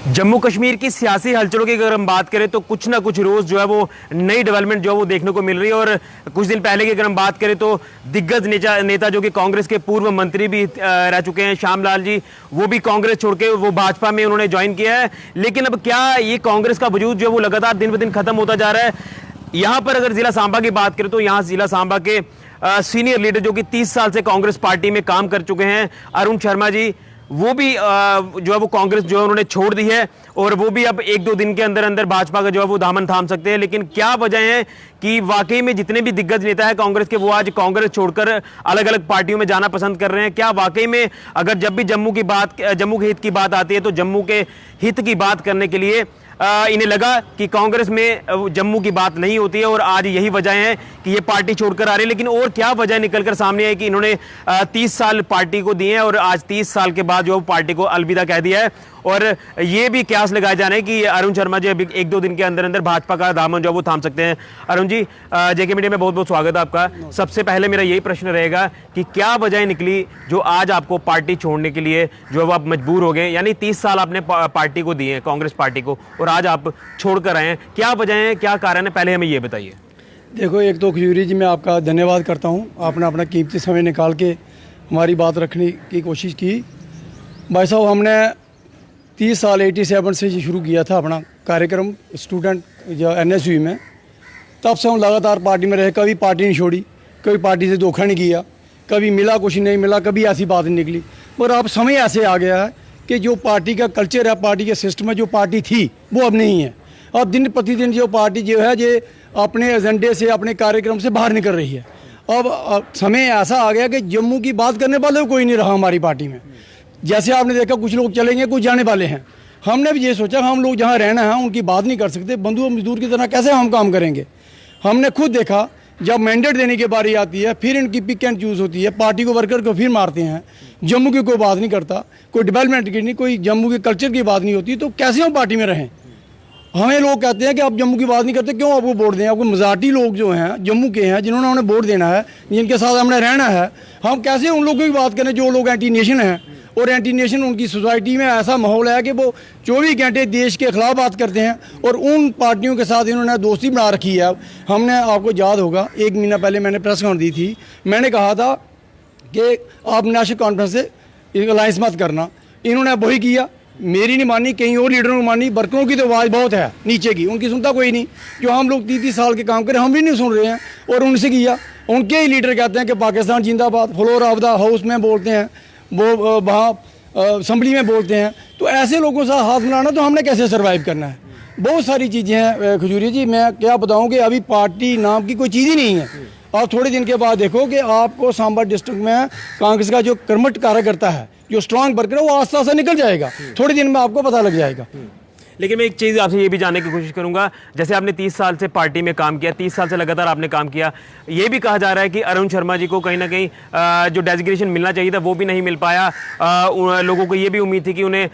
जम्मू कश्मीर की सियासी हलचलों की अगर हम बात करें तो कुछ ना कुछ रोज जो है वो नई डेवलपमेंट जो है वो देखने को मिल रही है। और कुछ दिन पहले की अगर हम बात करें तो दिग्गज नेता जो कि कांग्रेस के पूर्व मंत्री भी रह चुके हैं, श्याम लाल जी, वो भी कांग्रेस छोड़ के वो भाजपा में उन्होंने ज्वाइन किया है। लेकिन अब क्या ये कांग्रेस का वजूद जो है वो लगातार दिन ब दिन खत्म होता जा रहा है। यहां पर अगर जिला सांबा की बात करें तो यहां जिला सांबा के सीनियर लीडर जो कि 30 साल से कांग्रेस पार्टी में काम कर चुके हैं, अरुण शर्मा जी, वो भी जो है वो कांग्रेस जो है उन्होंने छोड़ दी है और वो भी अब एक दो दिन के अंदर अंदर भाजपा का जो है वो दामन थाम सकते हैं। लेकिन क्या वजह है कि वाकई में जितने भी दिग्गज नेता है कांग्रेस के वो आज कांग्रेस छोड़कर अलग अलग पार्टियों में जाना पसंद कर रहे हैं? क्या वाकई में अगर जब भी जम्मू के हित की बात आती है तो जम्मू के हित की बात करने के लिए इन्हें लगा कि कांग्रेस में जम्मू की बात नहीं होती है और आज यही वजह है कि ये पार्टी छोड़कर आ रही है? लेकिन और क्या वजह निकलकर सामने है कि इन्होंने 30 साल पार्टी को दिए हैं और आज 30 साल के बाद जो पार्टी को अलविदा कह दिया है। और ये भी कयास लगाए जा रहे हैं कि अरुण शर्मा जी अभी एक दो दिन के अंदर अंदर भाजपा का दामन जो वो थाम सकते हैं। अरुण जी, जेके मीडिया में बहुत बहुत स्वागत है आपका। सबसे पहले मेरा यही प्रश्न रहेगा कि क्या वजह निकली जो आज आपको पार्टी छोड़ने के लिए जो है वो आप मजबूर हो गए? यानी 30 साल आपने पार्टी को दिए हैं, कांग्रेस पार्टी को, और आज आप छोड़कर आए हैं। क्या वजह है, क्या कारण है, पहले हमें ये बताइए। देखो, एक तो खजूरी जी मैं आपका धन्यवाद करता हूँ, आपने अपना कीमती समय निकाल के हमारी बात रखने की कोशिश की। भाई साहब, हमने 30 साल 87 से शुरू किया था अपना कार्यक्रम स्टूडेंट जो NSU में। तब से हम लगातार पार्टी में रहे, कभी पार्टी नहीं छोड़ी, कभी पार्टी से धोखा नहीं किया, कभी मिला कुछ नहीं मिला, कभी ऐसी बात नहीं निकली। पर अब समय ऐसे आ गया है कि जो पार्टी का कल्चर है, पार्टी के सिस्टम में जो पार्टी थी वो अब नहीं है। अब दिन प्रतिदिन जो पार्टी जो है ये अपने एजेंडे से, अपने कार्यक्रम से बाहर निकल रही है। अब समय ऐसा आ गया कि जम्मू की बात करने वाले कोई नहीं रहा हमारी पार्टी में। जैसे आपने देखा कुछ लोग चलेंगे, कुछ जाने वाले हैं। हमने भी ये सोचा हम लोग जहाँ रहना है उनकी बात नहीं कर सकते, बंधु और मजदूर की तरह कैसे हम काम करेंगे। हमने खुद देखा जब मैंडेट देने की बारी आती है फिर इनकी पिक एंड चूज़ होती है, पार्टी को वर्कर को फिर मारते हैं। जम्मू की कोई बात नहीं करता, कोई डेवलपमेंट की नहीं, कोई जम्मू के कल्चर की बात नहीं होती, तो कैसे हम पार्टी में रहें? हमें लोग कहते हैं कि आप जम्मू की बात नहीं करते, क्यों आपको वोट दें? आपको मेजॉरिटी लोग जो हैं जम्मू के हैं जिन्होंने हमें वोट देना है, जिनके साथ हमने रहना है, हम कैसे उन लोगों की बात करें जो लोग एंटी नेशन हैं? और एंटी नेशन उनकी सोसाइटी में ऐसा माहौल है कि वो 24 घंटे देश के खिलाफ बात करते हैं और उन पार्टियों के साथ इन्होंने दोस्ती बना रखी है। हमने, आपको याद होगा, 1 महीना पहले मैंने प्रेस कॉन्फ्रेंस दी थी, मैंने कहा था कि आप नेशनल कॉन्फ्रेंस से अलायंस मत करना। इन्होंने वही किया, मेरी नहीं मानी, कहीं और लीडरों ने मानी। वर्करों की तो आवाज़ बहुत है नीचे की, उनकी सुनता कोई नहीं। जो हम लोग 30 साल के काम करें हम भी नहीं सुन रहे हैं, और उनसे किया। उनके ही लीडर कहते हैं कि पाकिस्तान जिंदाबाद, फ्लोर ऑफ द हाउस में बोलते हैं, वो वहाँ असम्बली में बोलते हैं। तो ऐसे लोगों से हाथ मिलाना तो हमने कैसे सर्वाइव करना है? बहुत सारी चीज़ें हैं खजूरी जी, मैं क्या बताऊँ कि अभी पार्टी नाम की कोई चीज़ ही नहीं है। आप थोड़े दिन के बाद देखो कि आपको सांबा डिस्ट्रिक्ट में कांग्रेस का जो कर्मठ कार्यकर्ता है, जो स्ट्रांग वर्कर है, वो आस्ता आस्ता निकल जाएगा। थोड़े दिन में आपको पता लग जाएगा। लेकिन मैं एक चीज़ आपसे ये भी जानने की कोशिश करूंगा, जैसे आपने 30 साल से पार्टी में काम किया, 30 साल से लगातार आपने काम किया, ये भी कहा जा रहा है कि अरुण शर्मा जी को कहीं ना कहीं जो डेजिग्नेशन मिलना चाहिए था वो भी नहीं मिल पाया। लोगों को ये भी उम्मीद थी कि उन्हें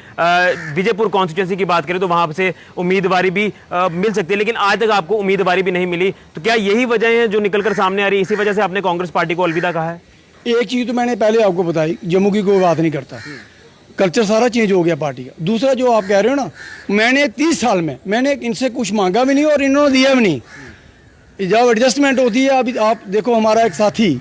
विजयपुर कॉन्स्टिट्यूंसी की बात करें तो वहाँ से उम्मीदवारी भी मिल सकती है, लेकिन आज तक आपको उम्मीदवारी भी नहीं मिली। तो क्या यही वजह है जो निकल कर सामने आ रही है, इसी वजह से आपने कांग्रेस पार्टी को अलविदा कहा है? एक चीज़ तो मैंने पहले आपको बताई, जम्मू की कोई बात नहीं करता, कल्चर सारा चेंज हो गया पार्टी का। दूसरा जो आप कह रहे हो ना, मैंने 30 साल में मैंने इनसे कुछ मांगा भी नहीं और इन्होंने दिया भी नहीं। जब एडजस्टमेंट होती है, अभी आप देखो हमारा एक साथी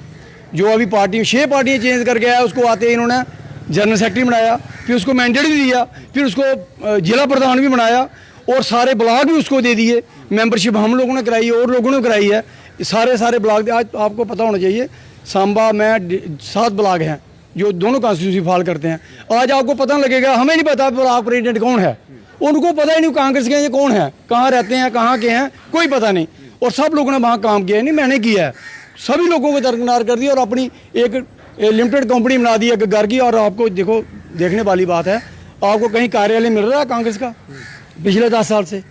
जो अभी पार्टी 6 पार्टियाँ चेंज कर गया है, उसको आते ही इन्होंने जनरल सेक्रेटरी बनाया, फिर उसको मैंडेट भी दिया, फिर उसको जिला प्रधान भी बनाया और सारे ब्लॉक भी उसको दे दिए। मेंबरशिप हम लोगों ने कराई है और लोगों ने कराई है, सारे ब्लॉक। आज आपको पता होना चाहिए सांबा में 7 ब्लॉक हैं जो दोनों कॉन्स्टिट्यूंसी फॉल करते हैं। आज आपको पता लगेगा, हमें नहीं पता ब्लॉक प्रेसिडेंट कौन है, उनको पता ही नहीं कांग्रेस के ये कौन है, कहाँ रहते हैं, कहाँ के हैं, कोई पता नहीं। और सब लोगों ने वहाँ काम किया है, नहीं मैंने किया है, सभी लोगों को दरकिनार कर दिया और अपनी एक लिमिटेड कंपनी बना दी है घर की। और आपको देखो, देखने वाली बात है, आपको कहीं कार्यालय मिल रहा है कांग्रेस का? पिछले 10 साल से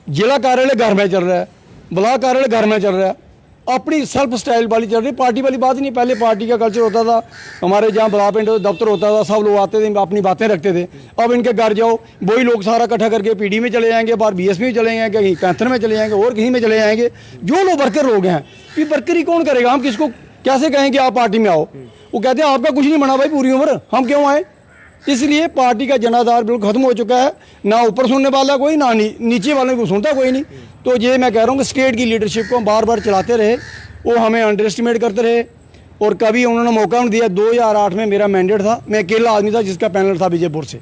जिला कार्यालय घर में चल रहा है, ब्लॉक कार्यालय घर में चल रहा है, अपनी सेल्फ स्टाइल वाली चल रही, पार्टी वाली बात ही नहीं। पहले पार्टी का कल्चर होता था, हमारे जहाँ डेवलपमेंट दफ्तर होता था, सब लोग आते थे, अपनी बातें रखते थे। अब इनके घर जाओ, वही लोग सारा इकट्ठा करके PD में चले जाएंगे, बाहर BSP में चले जाएंगे, कहीं कैंथर में चले जाएंगे और कहीं में चले जाएंगे। जो लोग वर्कर लोग हैं, फिर वर्कर ही कौन करेगा? हम किसको कैसे कहें कि आप पार्टी में आओ? वो कहते हैं आपका कुछ नहीं बना भाई पूरी उम्र, हम क्यों आए? इसलिए पार्टी का जनाधार बिल्कुल खत्म हो चुका है। ना ऊपर सुनने वाला कोई, ना नीचे वाले को सुनता कोई नहीं। तो ये मैं कह रहा हूँ कि स्टेट की लीडरशिप को हम बार बार चलाते रहे, वो हमें अंडर एस्टिमेट करते रहे और कभी उन्होंने मौका नहीं दिया। 2008 में मेरा मैंडेट था, मैं अकेला आदमी था जिसका पैनल था विजयपुर से,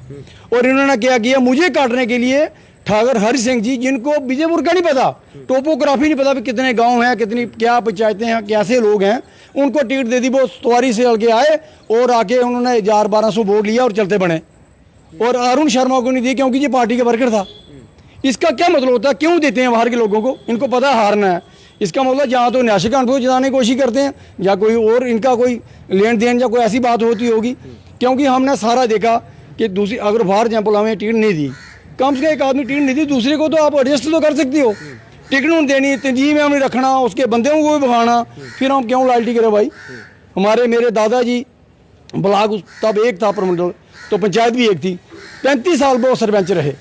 और इन्होंने क्या किया, मुझे काटने के लिए ठाकर हरि सिंह जी, जिनको विजयपुर का नहीं पता, टोपोग्राफी नहीं पता भी कितने गांव हैं, कितनी क्या पंचायतें हैं, कैसे लोग हैं, उनको टिकट दे दी। वो सवारी से हल्के आए और आके उन्होंने 1000-1200 वोट लिया और चलते बने। और अरुण शर्मा को नहीं दिए क्योंकि ये पार्टी का वर्कर था। इसका क्या मतलब होता है, क्यों देते हैं बाहर के लोगों को? इनको पता है हारना है। इसका मतलब जहाँ तो न्याशिका अनुभव जताने की कोशिश करते हैं या कोई और इनका कोई लेन देन या कोई ऐसी बात होती होगी। क्योंकि हमने सारा देखा कि दूसरी, अगर फॉर एग्जाम्पल हमें टिकट नहीं दी, कम से कम एक आदमी टिकट नहीं दी, दूसरे को तो आप एडजस्ट तो कर सकती हो। टिकट उन्हें देनी, तंजीम में हमने रखना, उसके बंदों को भी भगाना, फिर हम क्यों लॉयल्टी करें भाई? मेरे दादाजी ब्लॉक तब एक था प्रमंडल, तो पंचायत भी एक थी। 35 साल वो सरपंच रहे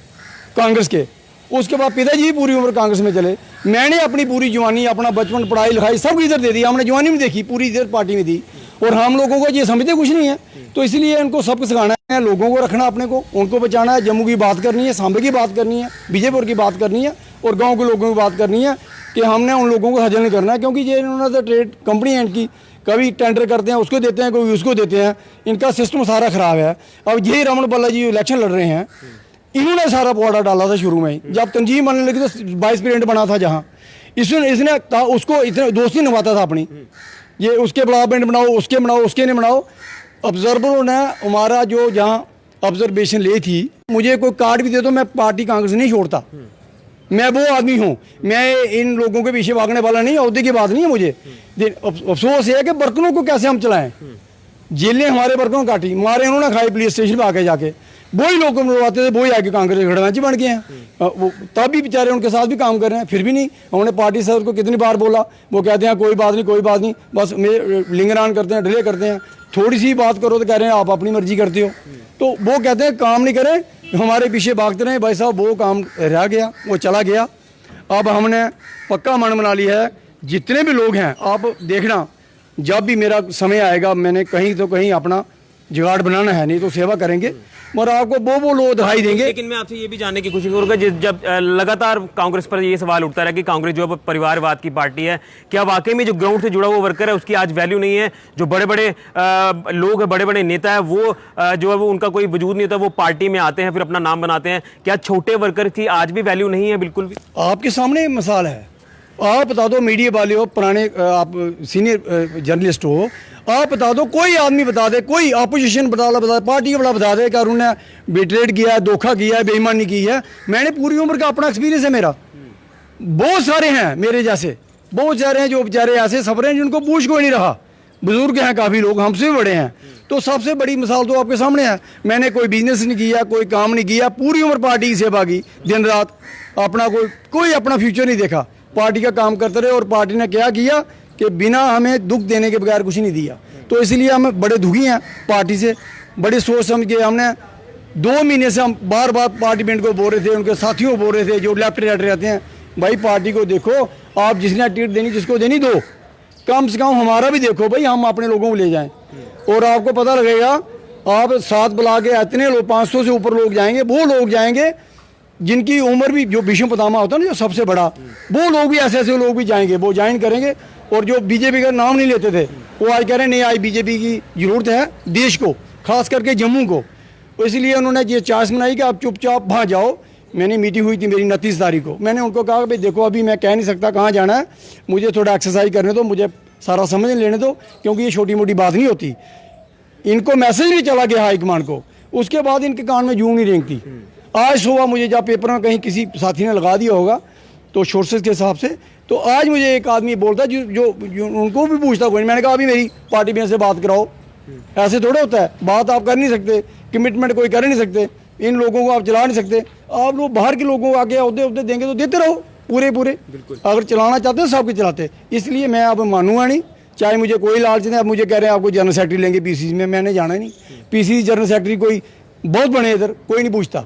कांग्रेस के। उसके बाद पिताजी भी पूरी उम्र कांग्रेस में चले। मैंने अपनी पूरी जवानी, अपना बचपन, पढ़ाई लिखाई सब इधर दे दी। हमने जवानी में देखी, पूरी इधर पार्टी में दी। और हम लोगों को ये समझते कुछ नहीं है। तो इसलिए इनको सबको सिखाना है, लोगों को रखना, अपने को उनको बचाना है। जम्मू की बात करनी है, सांबे की बात करनी है, विजयपुर की बात करनी है और गाँव के लोगों की बात करनी है कि हमने उन लोगों को हजल नहीं करना है। क्योंकि ये इन्होंने तो ट्रेड कंपनी है इनकी, कभी टेंडर करते हैं उसको देते हैं, कोई उसको देते हैं। इनका सिस्टम सारा खराब है। अब यही रमन बल्ला जी इलेक्शन लड़ रहे हैं, इन्होंने सारा पौड़ा डाला था शुरू में ही। जब तंजीम बनने लगी तो वाइस प्रेसिडेंट बना था, जहाँ इसने उसको इतने दोस्ती निभाता था अपनी। ये उसके डेवलपमेंट बनाओ, उसके बनाओ, उसके नहीं बनाओ। ऑब्जर्वरों ने हमारा जो जहाँ ऑब्जर्वेशन ली थी, मुझे कोई कार्ड भी दे दो, मैं पार्टी कांग्रेस नहीं छोड़ता। मैं वो आदमी हूँ, मैं इन लोगों के पीछे भागने वाला नहीं। अहदे की बात नहीं है मुझे। अफसोस है कि वर्करों को कैसे हम चलाएं। जेलें हमारे वर्करों काटी, मारे उन्होंने खाई पुलिस स्टेशन पर आके जाके। वही लोग मरवाते थे, वही आके कांग्रेस के खड़वाची बन गए हैं। वो तब भी बेचारे उनके साथ भी काम कर रहे हैं, फिर भी नहीं। उन्होंने पार्टी सर को कितनी बार बोला, वो कहते हैं कोई बात नहीं, कोई बात नहीं, बस लिंगरान करते हैं, डिले करते हैं। थोड़ी सी बात करो तो कह रहे हैं आप अपनी मर्जी करते हो। तो वो कहते हैं काम नहीं करें, हमारे पीछे भागते रहे। भाई साहब वो काम रह गया, वो चला गया। अब हमने पक्का मन बना लिया है, जितने भी लोग हैं आप देखना, जब भी मेरा समय आएगा मैंने कहीं तो कहीं अपना जुगाड़ बनाना है, नहीं तो सेवा करेंगे और आपको वो लोग दिखाई देंगे। लेकिन मैं आपसे ये भी जानने की कोशिश करूंगा, जब लगातार कांग्रेस पर ये सवाल उठता रहा कि कांग्रेस जो है परिवारवाद की पार्टी है, क्या वाकई में जो ग्राउंड से जुड़ा हुआ वर्कर है उसकी आज वैल्यू नहीं है? जो बड़े बड़े लोग हैं, बड़े बड़े नेता है, वो जो है वो उनका कोई वजूद नहीं होता, वो पार्टी में आते हैं फिर अपना नाम बनाते हैं। क्या छोटे वर्कर की आज भी वैल्यू नहीं है? बिल्कुल भी। आपके सामने मिसाल है, आप बता दो, मीडिया वाले हो, पुराने आप सीनियर जर्नलिस्ट हो, आप बता दो, कोई आदमी बता दे, कोई अपोजिशन बता पार्टी वाला बता दे कि उन्होंने बिट्रेड किया है, धोखा किया है, बेईमानी की है। मैंने पूरी उम्र का अपना एक्सपीरियंस है मेरा। बहुत सारे हैं मेरे जैसे, बहुत सारे हैं जो बेचारे ऐसे सफर हैं जिनको पूछ कोई नहीं रहा। बुजुर्ग हैं काफ़ी लोग, हमसे भी बड़े हैं। तो सबसे बड़ी मिसाल तो आपके सामने है। मैंने कोई बिजनेस नहीं किया, कोई काम नहीं किया, पूरी उम्र पार्टी की सेवा की, दिन रात अपना कोई अपना फ्यूचर नहीं देखा, पार्टी का काम करते रहे। और पार्टी ने क्या किया कि बिना हमें दुख देने के बगैर कुछ नहीं दिया। तो इसलिए हम बड़े दुखी हैं पार्टी से, बड़े सोच समझ के। हमने 2 महीने से हम बार बार पार्लियामेंट को बोल रहे थे, उनके साथियों को बोल रहे थे जो लेफ्ट राइट रहते हैं, भाई पार्टी को देखो, आप जिसने टिकट देनी जिसको देनी दो, कम से कम हमारा भी देखो भाई, हम अपने लोगों को ले जाएं। और आपको पता लगेगा, आप 7 बुला के इतने लोग 500 से ऊपर लोग जाएंगे, वो लोग जाएंगे जिनकी उम्र भी, जो भीष्म पितामह होता है ना जो सबसे बड़ा, वो लोग भी ऐसे ऐसे लोग भी जाएंगे, वो ज्वाइन करेंगे। और जो बीजेपी का नाम नहीं लेते थे वो आज कह रहे हैं नहीं, आज बीजेपी की जरूरत है देश को, खास करके जम्मू को। तो इसलिए उन्होंने ये चार्ज बनाई कि आप चुपचाप वहाँ जाओ। मैंने मीटिंग हुई थी मेरी 29 तारीख को, मैंने उनको कहा भाई देखो अभी मैं कह नहीं सकता कहाँ जाना है, मुझे थोड़ा एक्सरसाइज करने दो, मुझे सारा समझ लेने दो, क्योंकि ये छोटी मोटी बात नहीं होती। इनको मैसेज भी चला गया हाईकमान को, उसके बाद इनके कान में जूं नहीं रेंगती। आज सुबह मुझे जब पेपर में कहीं किसी साथी ने लगा दिया होगा तो सोर्सेज के हिसाब से, तो आज मुझे एक आदमी बोलता जो उनको भी पूछता कोई। मैंने कहा अभी मेरी पार्टी में से बात कराओ, ऐसे थोड़ा होता है, बात आप कर नहीं सकते, कमिटमेंट कोई कर नहीं सकते, इन लोगों को आप चला नहीं सकते। आप लोग बाहर के लोगों को आगे अहदे देंगे तो देते रहो पूरे, अगर चलाना चाहते हैं सबके चलाते। इसलिए मैं अब मानूंगा नहीं, चाहे मुझे कोई लालच नहीं। अब मुझे कह रहे हैं आपको जनरल सेक्रेटरी लेंगे पीसीसी में, मैंने जाना ही नहीं। पीसीसी जनरल सेक्रेटरी कोई बहुत बने इधर, कोई नहीं पूछता।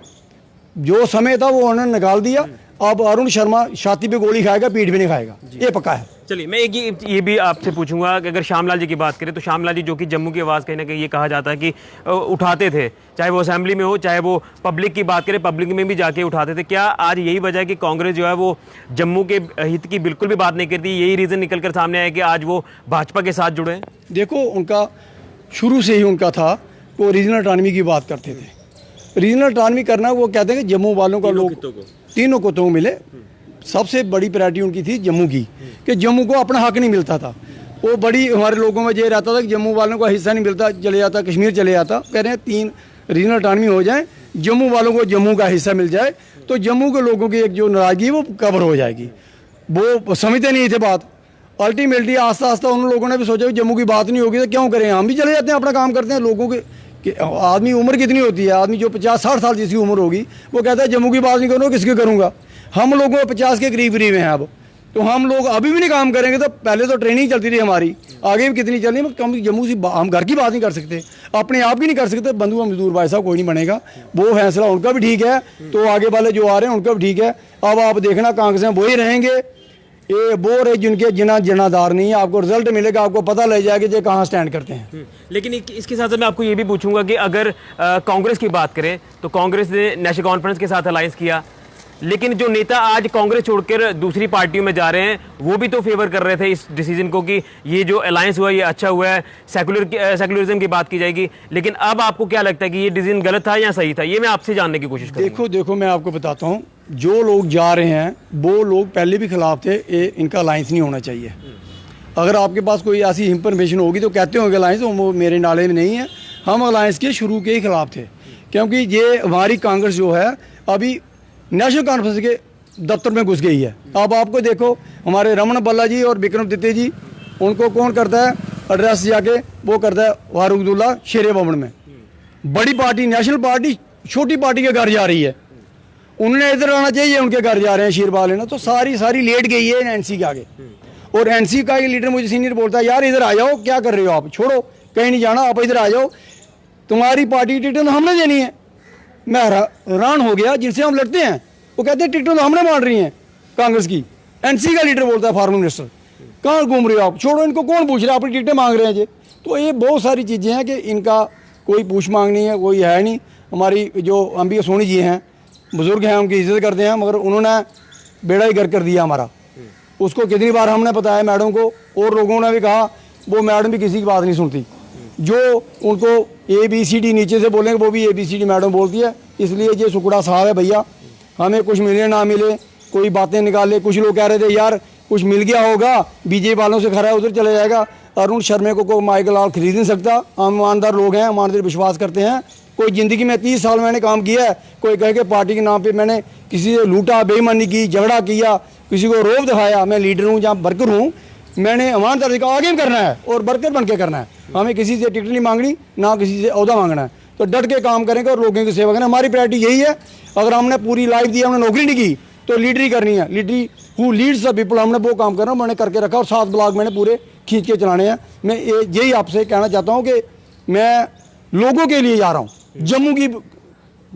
जो समय था वो उन्होंने निकाल दिया। अब अरुण शर्मा छाती पे गोली खाएगा, पीठ पे नहीं खाएगा, ये पक्का है। चलिए मैं एक ये भी आपसे पूछूंगा कि अगर श्यामलाल जी की बात करें तो श्यामलाल जी जो कि जम्मू की आवाज़ कहीं ना कहीं ये कहा जाता है कि उठाते थे, चाहे वो असेंबली में हो चाहे वो पब्लिक की बात करें, पब्लिक में भी जाके उठाते थे। क्या आज यही वजह है कि कांग्रेस जो है वो जम्मू के हित की बिल्कुल भी बात नहीं करती, यही रीज़न निकल कर सामने आया कि आज वो भाजपा के साथ जुड़े हैं? देखो, उनका शुरू से ही उनका था, वो रीजनल अटानमी की बात करते थे। रीजनल अटानमी करना, वो कहते हैं कि जम्मू वालों का लोग तीनों को तो मिले। सबसे बड़ी प्रायोरिटी उनकी थी जम्मू की, कि जम्मू को अपना हक नहीं मिलता था। वो बड़ी हमारे लोगों में ये रहता था कि जम्मू वालों को हिस्सा नहीं मिलता, चले जाता कश्मीर चले जाता। कह रहे हैं 3 रीजनल अटानमी हो जाए, जम्मू वालों को जम्मू का हिस्सा मिल जाए तो जम्मू के लोगों की एक जो नाराजगी है वो कवर हो जाएगी। वो समझते नहीं थे बात। अल्टीमेटली आस्ता आस्ता उन लोगों ने भी सोचा कि जम्मू की बात नहीं होगी तो क्यों करें, हम भी चले जाते हैं, अपना काम करते हैं। लोगों के आदमी उम्र कितनी होती है, आदमी जो 50-60 साल जिसकी उम्र होगी वो कहता है जम्मू की बात नहीं करूँगा, किसकी करूँगा। हम लोगों 50 के करीब करीब हैं अब, तो हम लोग अभी भी नहीं काम करेंगे। तो पहले तो ट्रेनिंग चलती रही हमारी, आगे भी कितनी चलनी है, कम जम्मू से हम घर की बात नहीं कर सकते, अपने आप भी नहीं कर सकते। बंधु मजदूर भाई साहब कोई नहीं बनेगा, वो फैसला उनका भी ठीक है, तो आगे वाले जो आ रहे हैं उनका भी ठीक है। अब आप देखना कांग्रेस में वही रहेंगे, ये वो रहे जिनके जनादार नहीं है। आपको रिजल्ट मिलेगा, आपको पता लग जाएगा कि कहाँ स्टैंड करते हैं। लेकिन इसके साथ मैं आपको ये भी पूछूंगा कि अगर कांग्रेस की बात करें तो कांग्रेस ने नेशनल कॉन्फ्रेंस के साथ अलायंस किया, लेकिन जो नेता आज कांग्रेस छोड़कर दूसरी पार्टियों में जा रहे हैं वो भी तो फेवर कर रहे थे इस डिसीजन को कि ये जो अलायंस हुआ ये अच्छा हुआ है, सेकुलरिज्म की बात की जाएगी। लेकिन अब आपको क्या लगता है कि ये डिसीजन गलत था या सही था? ये मैं आपसे जानने की कोशिश करूंगा। देखो मैं आपको बताता हूँ, जो लोग जा रहे हैं वो लोग पहले भी खिलाफ थे, इनका अलायंस नहीं होना चाहिए। अगर आपके पास कोई ऐसी इंफॉर्मेशन होगी तो कहते होंगे अलायंस, वो मेरे नाले में नहीं है। हम अलायंस के शुरू के ही खिलाफ थे, क्योंकि ये हमारी कांग्रेस जो है अभी नेशनल कॉन्फ्रेंस के दफ्तर में घुस गई है। अब आपको देखो, हमारे रमन बल्ला जी और विक्रमादित्य जी, उनको कौन करता है एड्रेस जाके, वो करता है फारूक अब्दुल्ला शेर भवन में। बड़ी पार्टी नेशनल पार्टी छोटी पार्टी के घर जा रही है, उन्हें इधर आना चाहिए, उनके घर जा रहे हैं शीर बाल लेना। तो सारी लेट गई है एनसी के आगे। और एनसी का ये लीडर मुझे सीनियर बोलता है, यार इधर आ जाओ, क्या कर रहे हो आप, छोड़ो कहीं नहीं जाना, आप इधर आ जाओ, तुम्हारी पार्टी टिकट तो हमने देनी है। मैं हैरान हो गया, जिनसे हम लड़ते हैं वो कहते हैं टिकट तो हमने मान रही हैं कांग्रेस की। एनसी का लीडर बोलता है फार्मर मिनिस्टर, कहाँ घूम रहे हो आप, छोड़ो इनको, कौन पूछ रहा है, अपनी टिकटें मांग रहे हैं जी। तो ये बहुत सारी चीज़ें हैं कि इनका कोई पूछ मांग नहीं है, कोई है नहीं। हमारी जो अंबिका सोनी जी हैं, बुज़ुर्ग हैं, उनकी इज्जत करते हैं, मगर उन्होंने बेड़ा ही गर्क कर दिया हमारा। उसको कितनी बार हमने बताया मैडम को, और लोगों ने भी कहा, वो मैडम भी किसी की बात नहीं सुनती। जो उनको ABCD नीचे से बोलेंगे वो भी ABCD मैडम बोलती है। इसलिए ये सुकड़ा साहब है भैया, हमें कुछ मिले ना मिले, कोई बातें निकाले। कुछ लोग कह रहे थे यार कुछ मिल गया होगा, BJP वालों से खरा है उधर चले जाएगा। अरुण शर्मा को माइकल लाल खरीद नहीं सकता। हम ईमानदार लोग हैं, ईमानदार विश्वास करते हैं। कोई ज़िंदगी में 30 साल मैंने काम किया है, कोई कह के पार्टी के नाम पे मैंने किसी से लूटा, बेईमानी की, झगड़ा किया, किसी को रोब दिखाया। मैं लीडर हूँ, जहाँ वर्कर हूँ, मैंने ईमानदारी का आगे भी करना है और वर्कर बन के करना है। हमें किसी से टिकट नहीं मांगनी, ना किसी से ओहदा मांगना है। तो डट के काम करेंगे और लोगों की सेवा करें, हमारी प्रायोरिटी यही है। अगर हमने पूरी लाइफ दी, हमने नौकरी नहीं की, तो लीडरी करनी है। लीडरी हु लीड्स द पीपल, हमने वो काम करना, मैंने करके रखा। और 7 ब्लॉक मैंने पूरे खींच के चलाने हैं। मैं यही आपसे कहना चाहता हूँ कि मैं लोगों के लिए जा रहा हूँ, जम्मू की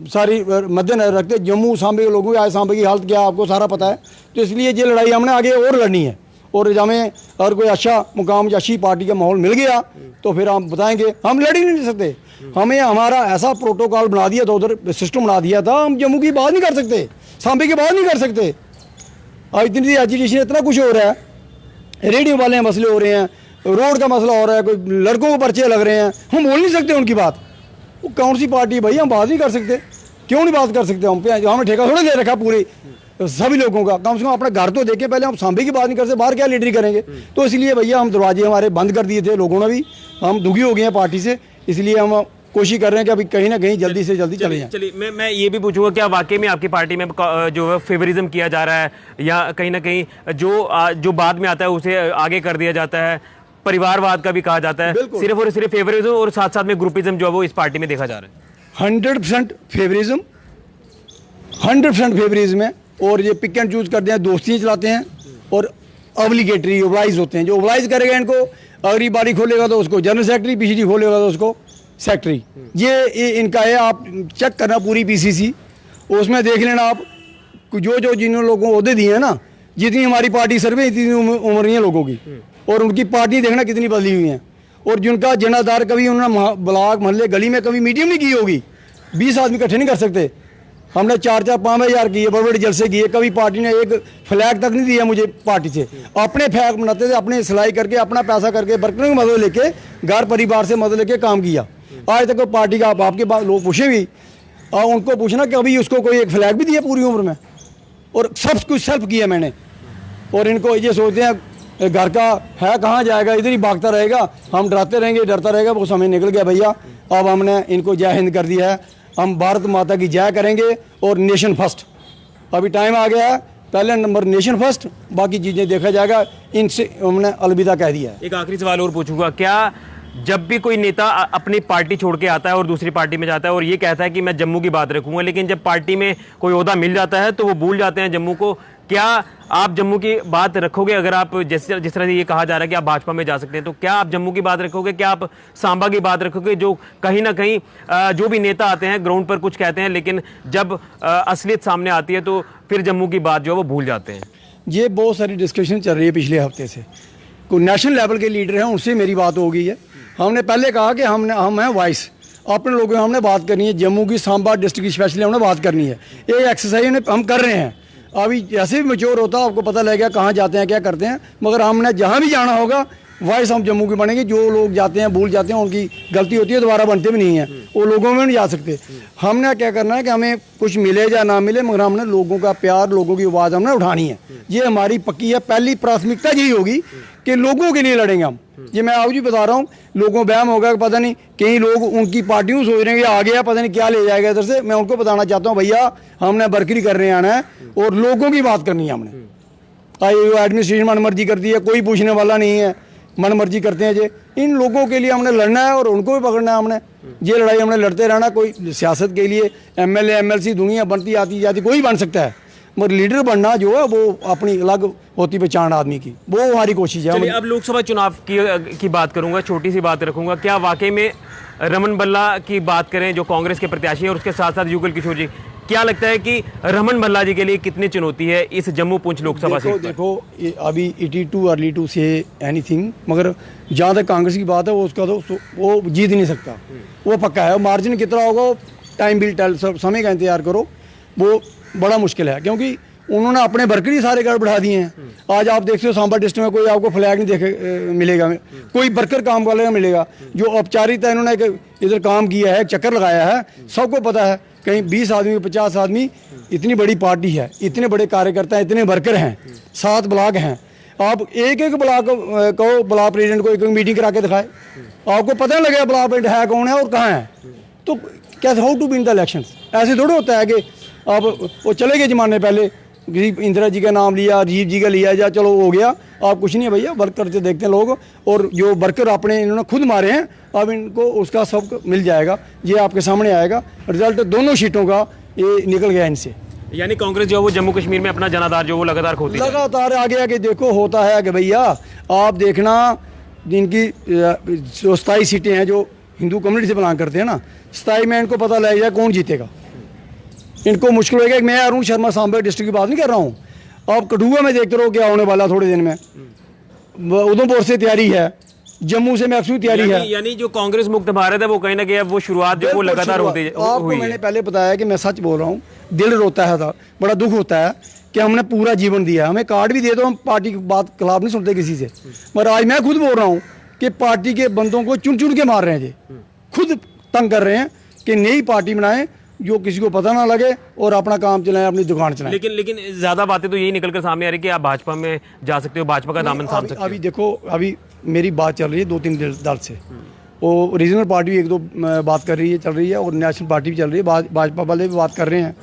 सारी मद्देनजर रखते। जम्मू सांबे के लोगों की आज सांबे की हालत क्या आपको सारा पता है। तो इसलिए ये लड़ाई हमने आगे और लड़नी है। और हमें अगर कोई अच्छा मुकाम या अच्छी पार्टी का माहौल मिल गया तो फिर हम बताएंगे। हम लड़ ही नहीं सकते, हमें हमारा ऐसा प्रोटोकॉल बना दिया था, उधर सिस्टम बना दिया था, हम जम्मू की बात नहीं कर सकते, सांबे की बात नहीं कर सकते। आज इतनी एजुकेशन, इतना कुछ हो रहा है, रेडियो वाले मसले हो रहे हैं, रोड का मसला हो रहा है, कोई लड़कों को पर्चे लग रहे हैं, हम बोल नहीं सकते उनकी बात। वो कौन सी पार्टी भाई, हम बात नहीं कर सकते। क्यों नहीं बात कर सकते? हम पे हमें ठेका थोड़ा दे रखा पूरे सभी लोगों का। कम से कम अपना घर तो देखे पहले। हम सांबे की बात नहीं कर सकते, बाहर क्या लीडरी करेंगे? तो इसलिए भैया हम दरवाजे हमारे बंद कर दिए थे, लोगों ने भी। हम दुखी हो गए हैं पार्टी से, इसलिए हम कोशिश कर रहे हैं कि अभी कहीं ना कहीं जल्दी से जल्दी चले जाएं। चलिए मैं ये भी पूछूंगा, क्या वाकई में आपकी पार्टी में जो है फेवरिज्म किया जा रहा है, या कहीं ना कहीं जो बाद में आता है उसे आगे कर दिया जाता है, परिवारवाद का भी कहा जाता है, सिर्फ और सिर्फ फेवरिज्म और साथ साथ में ग्रुपिज्म जो है वो इस पार्टी में देखा जा रहा है? 100% फेवरिज्म, 100% फेवरिज्म है। और ये पिक एंड चूज करते हैं, दोस्तियाँ चलाते हैं और ऑब्लिगेटरी ओबलाइज होते हैं। जो ओबलाइज करेगा इनको, अगली बारी खोलेगा तो उसको जनरल सेक्रेटरी, PCD खोलेगा तो उसको सेक्रेटरी। ये इनका है। आप चेक करना पूरी PCC, उसमें देख लेना आप, जो जिन लोगों को ओहदे दिए हैं ना, जितनी हमारी पार्टी सर्व है इतनी उम्र नहीं है लोगों की, और उनकी पार्टी देखना कितनी बदली हुई हैं। और जिनका जनाधार कभी उन्होंने ब्लॉक मोहल्ले गली में कभी मीटिंग नहीं की होगी, 20 आदमी इकट्ठे नहीं कर सकते। हमने 4-4 5 हज़ार किए, बड़े बड़े जलसे किए, कभी पार्टी ने एक फ्लैग तक नहीं दिया मुझे पार्टी से। अपने फ्लैग बनाते थे, अपने सिलाई करके, अपना पैसा करके, वर्करों की मदद लेके, घर परिवार से मदद लेके काम किया। आज तक पार्टी का आपके पास लोग पूछे भी, और उनको पूछना कि अभी उसको कोई एक फ्लैग भी दिया पूरी उम्र में, और सब कुछ सेल्फ किया मैंने। और इनको ये सोचते हैं घर का है कहाँ जाएगा, इधर ही भागता रहेगा, हम डराते रहेंगे, डरता रहेगा। वो समय निकल गया भैया, अब हमने इनको जय हिंद कर दिया है। हम भारत माता की जय करेंगे और नेशन फर्स्ट। अभी टाइम आ गया है, पहले नंबर नेशन फर्स्ट, बाकी चीज़ें देखा जाएगा। इनसे हमने अलविदा कह दिया है। एक आखिरी सवाल और पूछूंगा, क्या जब भी कोई नेता अपनी पार्टी छोड़ के आता है और दूसरी पार्टी में जाता है और ये कहता है कि मैं जम्मू की बात रखूंगा, लेकिन जब पार्टी में कोई ओहदा मिल जाता है तो वो भूल जाते हैं जम्मू को, क्या आप जम्मू की बात रखोगे? अगर आप जिस तरह से ये कहा जा रहा है कि आप भाजपा में जा सकते हैं, तो क्या आप जम्मू की बात रखोगे? क्या आप सांबा की बात रखोगे? जो कहीं ना कहीं जो भी नेता आते हैं ग्राउंड पर कुछ कहते हैं, लेकिन जब असलियत सामने आती है तो फिर जम्मू की बात जो है वो भूल जाते हैं। ये बहुत सारी डिस्कशन चल रही है पिछले हफ्ते से। कोई नेशनल लेवल के लीडर हैं, उनसे मेरी बात हो गई है। हमने पहले कहा कि हम हैं वॉइस, अपने लोगों में हमने बात करनी है, जम्मू की सांबा डिस्ट्रिक्ट की स्पेशली हमने बात करनी है। ये एक्सरसाइज हम कर रहे हैं। अभी जैसे भी मैच्योर होता है आपको पता लगेगा कहाँ जाते हैं, क्या करते हैं, मगर हमने जहाँ भी जाना होगा वॉइस हम जम्मू की बनेंगे। जो लोग जाते हैं भूल जाते हैं, उनकी गलती होती है, दोबारा बनते भी नहीं हैं, वो लोगों में नहीं जा सकते। हमने क्या करना है कि हमें कुछ मिले या ना मिले, मगर हमने लोगों का प्यार, लोगों की आवाज़ हमने उठानी है। ये हमारी पक्की है, पहली प्राथमिकता यही होगी कि लोगों के लिए लड़ेंगे हम। ये मैं आप जी बता रहा हूँ, लोगों बहम होगा पता नहीं, कई लोग उनकी पार्टियों सोच रहे हैं कि आ गया पता नहीं क्या ले जाएगा इधर से। मैं उनको बताना चाहता हूँ भैया, हमने बरकरी करने आना है और लोगों की बात करनी है हमने। एडमिनिस्ट्रेशन मनमर्जी करती है, कोई पूछने वाला नहीं है, मनमर्जी करते हैं। जे इन लोगों के लिए हमने लड़ना है और उनको भी पकड़ना है हमने। ये लड़ाई हमने लड़ते रहना। कोई सियासत के लिए MLA MLC दुनिया बनती आती जाती कोई बन सकता है, मगर लीडर बनना जो है वो अपनी अलग होती पहचान आदमी की, वो हमारी कोशिश है। चलिए अब लोकसभा चुनाव की बात करूंगा, छोटी सी बात रखूंगा। क्या वाकई में रमन भल्ला की बात करें जो कांग्रेस के प्रत्याशी हैं और उसके साथ साथ युगल किशोर जी, क्या लगता है कि रमन भल्ला जी के लिए कितनी चुनौती है इस जम्मू पुंछ लोकसभा सीट पर? देखो अभी it is too early to say anything, मगर जहाँ तक कांग्रेस की बात है वो उसका तो वो जीत नहीं सकता, वो पक्का है। मार्जिन कितना होगा टाइम विल टेल, समय का इंतजार करो। वो बड़ा मुश्किल है क्योंकि उन्होंने अपने वर्कर ही सारे गड़ बढ़ा दिए हैं। आज आप देखते हो सांबा डिस्ट्रिक्ट में कोई आपको फ्लैग नहीं देखे मिलेगा, कोई वर्कर काम वाले का मिलेगा। जो औपचारिकता इन्होंने इधर काम किया है, चक्कर लगाया है, सबको पता है। कहीं 20 आदमी 50 आदमी, इतनी बड़ी पार्टी है, इतने बड़े कार्यकर्ता हैं, इतने वर्कर हैं, 7 ब्लॉक हैं। आप एक एक ब्लॉक कहो ब्लॉक प्रेसिडेंट को एक मीटिंग करा के दिखाए, आपको पता नहीं लगेगा ब्लॉक प्रेसिडेंट है कौन है और कहाँ है। तो कैसे how to win the election? ऐसे थोड़ा होता है कि आप वो चले गए जमाने पहले, इंदिरा जी का नाम लिया, राजीव जी का लिया, जा चलो हो गया। आप कुछ नहीं है भैया, वर्क करते देखते हैं लोग, और जो वर्कर अपने इन्होंने खुद मारे हैं, अब इनको उसका सब मिल जाएगा। ये आपके सामने आएगा रिजल्ट दोनों सीटों का, ये निकल गया इनसे। यानी कांग्रेस जो है वो जम्मू कश्मीर में अपना जनाधार जो वो लगातार खोती है। लगातार आगे आगे देखो होता है कि भैया आप देखना, इनकी जो 27 सीटें हैं जो हिंदू कम्युनिटी से बिलोंग करते हैं ना, 27 में इनको पता लग जाए कौन जीतेगा। इनको मुश्किल होगा कि मैं अरुण शर्मा सांबा डिस्ट्रिक्ट की बात नहीं कर रहा हूँ, आप कठुआ में देखते रहो क्या होने वाला थोड़े दिन में। उधमपुर से तैयारी है, जम्मू से मैक्सिमम तैयारी है। यानी जो कांग्रेस मुक्त भारत है वो कहीं ना कहीं अब वो शुरुआत जो वो लगातार होती है। आपको मैंने पहले बताया कि मैं सच बोल रहा हूँ, दिल रोता है था, बड़ा दुख होता है कि हमने पूरा जीवन दिया, हमें कार्ड भी दे दो, हम पार्टी की बात खिलाफ नहीं सुनते किसी से। मगर आज मैं खुद बोल रहा हूँ कि पार्टी के बंदों को चुन चुन के मार रहे हैं, जी खुद तंग कर रहे हैं कि नई पार्टी बनाएं जो किसी को पता ना लगे और अपना काम चलाएं, अपनी दुकान चलाएं। लेकिन ज्यादा बातें तो यही निकलकर सामने आ रही है कि आप भाजपा में जा सकते हो, भाजपा का दामन थाम सकते हो। अभी देखो, अभी मेरी बात चल रही है 2-3 दल से, वो रीजनल पार्टी भी 1-2 बात कर रही है, चल रही है, और नेशनल पार्टी भी चल रही है, भाजपा वाले भी बात कर रहे हैं।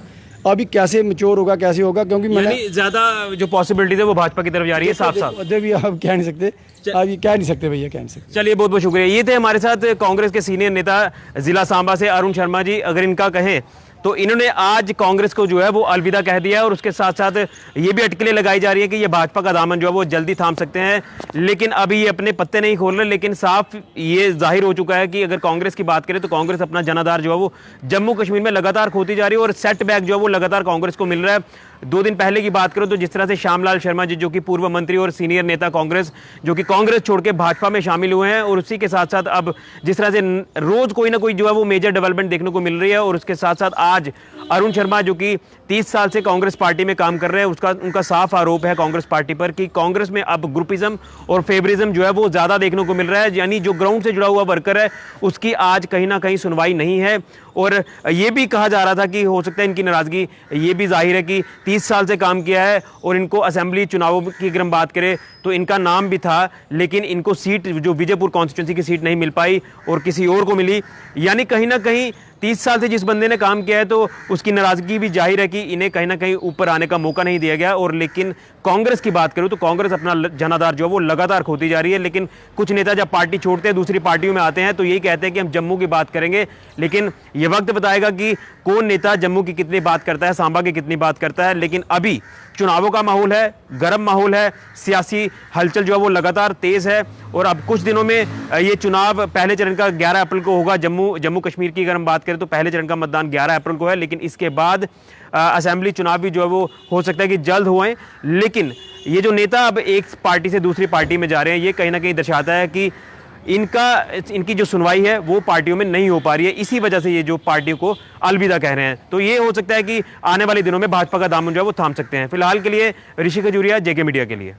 अभी कैसे मैच्योर होगा, कैसे होगा, क्योंकि मैंने ज्यादा जो पॉसिबिलिटीज है वो भाजपा की तरफ जा रही है साफ साफ। भी आप कह नहीं सकते, अभी कह नहीं सकते भैया, कह नहीं सकते। चलिए बहुत बहुत शुक्रिया। ये थे हमारे साथ कांग्रेस के सीनियर नेता जिला सांबा से अरुण शर्मा जी। अगर इनका कहें तो इन्होंने आज कांग्रेस को जो है वो अलविदा कह दिया है, और उसके साथ साथ ये भी अटकलें लगाई जा रही है कि ये भाजपा का दामन जो है वो जल्दी थाम सकते हैं, लेकिन अभी ये अपने पत्ते नहीं खोल रहे। लेकिन साफ ये जाहिर हो चुका है कि अगर कांग्रेस की बात करें तो कांग्रेस अपना जनाधार जो है वो जम्मू कश्मीर में लगातार खोती जा रही है, और सेटबैक जो है वो लगातार कांग्रेस को मिल रहा है। 2 दिन पहले की बात करूं तो जिस तरह से श्यामलाल शर्मा जी जो कि पूर्व मंत्री और सीनियर नेता कांग्रेस, जो कि कांग्रेस छोड़ के भाजपा में शामिल हुए हैं, और उसी के साथ साथ अब जिस तरह से रोज कोई ना कोई जो है वो मेजर डेवलपमेंट देखने को मिल रही है, और उसके साथ साथ आज अरुण शर्मा जो कि 30 साल से कांग्रेस पार्टी में काम कर रहे हैं, उनका साफ आरोप है कांग्रेस पार्टी पर कि कांग्रेस में अब ग्रुपिज्म और फेवरिज्म जो है वो ज्यादा देखने को मिल रहा है, यानी जो ग्राउंड से जुड़ा हुआ वर्कर है उसकी आज कहीं ना कहीं सुनवाई नहीं है। और ये भी कहा जा रहा था कि हो सकता है इनकी नाराजगी ये भी जाहिर है कि 30 साल से काम किया है और इनको असेंबली चुनावों की अगर हम बात करें तो इनका नाम भी था, लेकिन इनको सीट जो विजयपुर कॉन्स्टिट्यूंसी की सीट नहीं मिल पाई और किसी और को मिली। यानी कहीं ना कहीं 30 साल से जिस बंदे ने काम किया है तो उसकी नाराजगी भी जाहिर है कि इन्हें कहीं ना कहीं ऊपर आने का मौका नहीं दिया गया। और लेकिन कांग्रेस की बात करूं तो कांग्रेस अपना जनाधार जो है वो लगातार खोती जा रही है, लेकिन कुछ नेता जब पार्टी छोड़ते हैं दूसरी पार्टियों में आते हैं तो यही कहते हैं कि हम जम्मू की बात करेंगे, लेकिन ये वक्त बताएगा कि कौन नेता जम्मू की कितनी बात करता है, सांबा की कितनी बात करता है। लेकिन अभी चुनावों का माहौल है, गर्म माहौल है, सियासी हलचल जो है वो लगातार तेज है, और अब कुछ दिनों में ये चुनाव पहले चरण का 11 अप्रैल को होगा। जम्मू कश्मीर की अगर हम बात करें तो पहले चरण का मतदान 11 अप्रैल को है, लेकिन इसके बाद असेंबली चुनाव भी जो है वो हो सकता है कि जल्द हुए। लेकिन ये जो नेता अब एक पार्टी से दूसरी पार्टी में जा रहे हैं, ये कहीं ना कहीं दर्शाता है कि इनकी जो सुनवाई है वो पार्टियों में नहीं हो पा रही है, इसी वजह से ये जो पार्टियों को अलविदा कह रहे हैं। तो ये हो सकता है कि आने वाले दिनों में भाजपा का दामन जो है वो थाम सकते हैं। फिलहाल के लिए ऋषि खजूरिया, जेके मीडिया के लिए।